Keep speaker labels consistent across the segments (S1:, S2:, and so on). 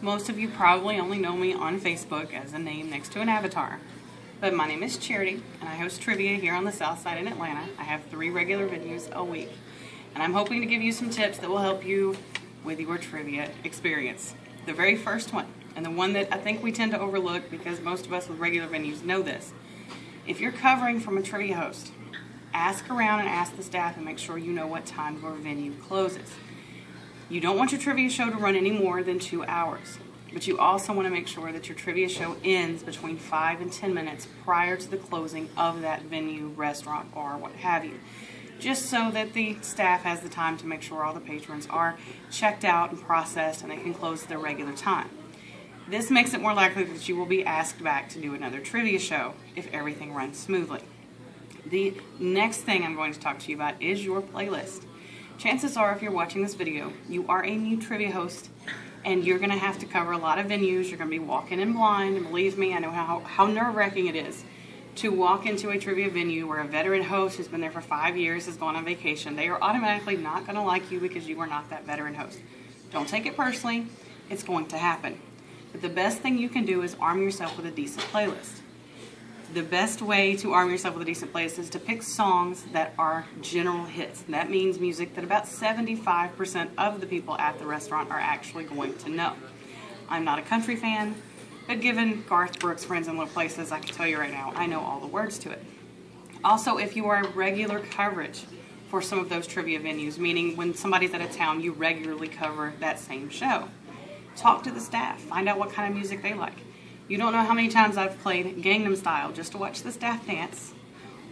S1: Most of you probably only know me on Facebook as a name next to an avatar. But my name is Charity, and I host trivia here on the South Side in Atlanta. I have 3 regular venues a week. And I'm hoping to give you some tips that will help you with your trivia experience. The very first one, and the one that I think we tend to overlook because most of us with regular venues know this. If you're covering from a trivia host, ask around and ask the staff and make sure you know what time your venue closes. You don't want your trivia show to run any more than 2 hours, but you also want to make sure that your trivia show ends between 5 and 10 minutes prior to the closing of that venue, restaurant, bar, what have you, just so that the staff has the time to make sure all the patrons are checked out and processed and they can close at their regular time. This makes it more likely that you will be asked back to do another trivia show if everything runs smoothly. The next thing I'm going to talk to you about is your playlist. Chances are, if you're watching this video, you are a new trivia host and you're going to have to cover a lot of venues. You're going to be walking in blind, and believe me, I know how nerve-wracking it is to walk into a trivia venue where a veteran host who's been there for 5 years has gone on vacation. They are automatically not going to like you because you are not that veteran host. Don't take it personally. It's going to happen. But the best thing you can do is arm yourself with a decent playlist. The best way to arm yourself with a decent playlist is to pick songs that are general hits. That means music that about 75% of the people at the restaurant are actually going to know. I'm not a country fan, but given Garth Brooks' Friends in Low Places, I can tell you right now, I know all the words to it. Also, if you are regular coverage for some of those trivia venues, meaning when somebody's out of town, you regularly cover that same show, talk to the staff. Find out what kind of music they like. You don't know how many times I've played Gangnam Style just to watch the staff dance,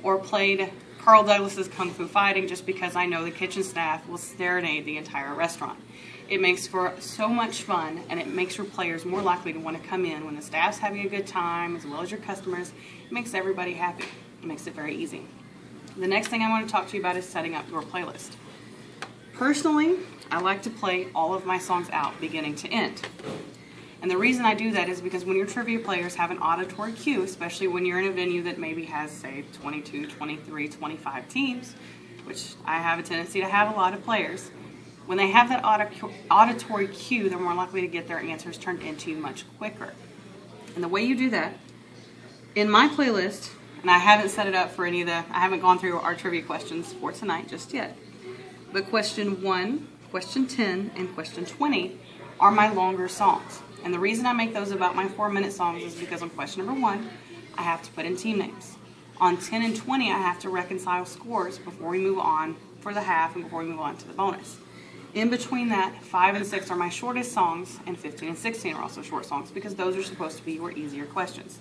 S1: or played Carl Douglas's Kung Fu Fighting just because I know the kitchen staff will serenade the entire restaurant. It makes for so much fun, and it makes your players more likely to want to come in when the staff's having a good time, as well as your customers. It makes everybody happy. It makes it very easy. The next thing I want to talk to you about is setting up your playlist. Personally, I like to play all of my songs out, beginning to end. And the reason I do that is because when your trivia players have an auditory cue, especially when you're in a venue that maybe has, say, 22, 23, 25 teams, which I have a tendency to have a lot of players, when they have that auditory cue, they're more likely to get their answers turned into you much quicker. And the way you do that, in my playlist, and I haven't set it up for I haven't gone through our trivia questions for tonight just yet, but question 1, question 10, and question 20 are my longer songs. And the reason I make those about my 4-minute songs is because on question number 1, I have to put in team names. On 10 and 20, I have to reconcile scores before we move on for the half and before we move on to the bonus. In between that, 5 and 6 are my shortest songs, and 15 and 16 are also short songs because those are supposed to be your easier questions.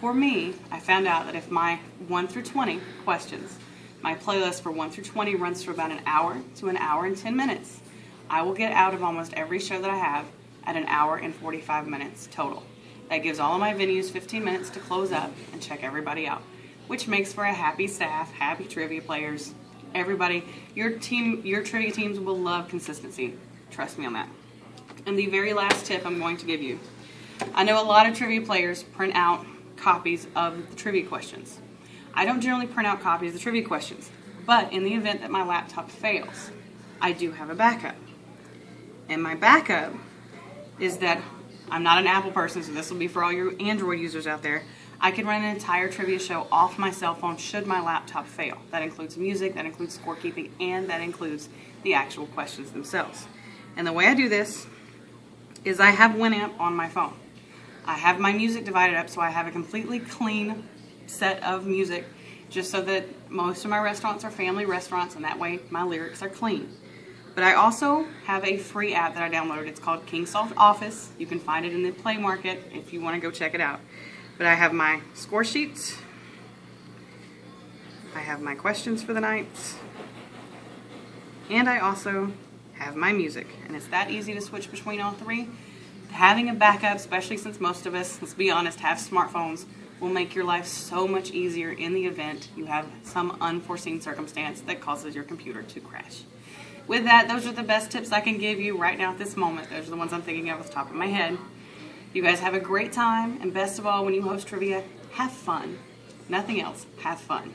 S1: For me, I found out that if my 1 through 20 questions, my playlist for 1 through 20 runs for about an hour to an hour and 10 minutes, I will get out of almost every show that I have at an hour and 45 minutes total. That gives all of my venues 15 minutes to close up and check everybody out, which makes for a happy staff, happy trivia players, everybody. Your trivia teams will love consistency. Trust me on that. And the very last tip I'm going to give you. I know a lot of trivia players print out copies of the trivia questions. I don't generally print out copies of the trivia questions, but in the event that my laptop fails, I do have a backup. And my backup is that I'm not an Apple person, so this will be for all your Android users out there. I can run an entire trivia show off my cell phone should my laptop fail. That includes music, that includes scorekeeping, and that includes the actual questions themselves. And the way I do this is I have Winamp on my phone. I have my music divided up so I have a completely clean set of music, just so that most of my restaurants are family restaurants, and that way my lyrics are clean. But I also have a free app that I downloaded. It's called Kingsoft Office. You can find it in the Play Market if you want to go check it out. But I have my score sheets. I have my questions for the night. And I also have my music. And it's that easy to switch between all 3. Having a backup, especially since most of us, let's be honest, have smartphones, will make your life so much easier in the event you have some unforeseen circumstance that causes your computer to crash. With that, those are the best tips I can give you right now at this moment. Those are the ones I'm thinking of off the top of my head. You guys have a great time, and best of all, when you host trivia, have fun. Nothing else, have fun.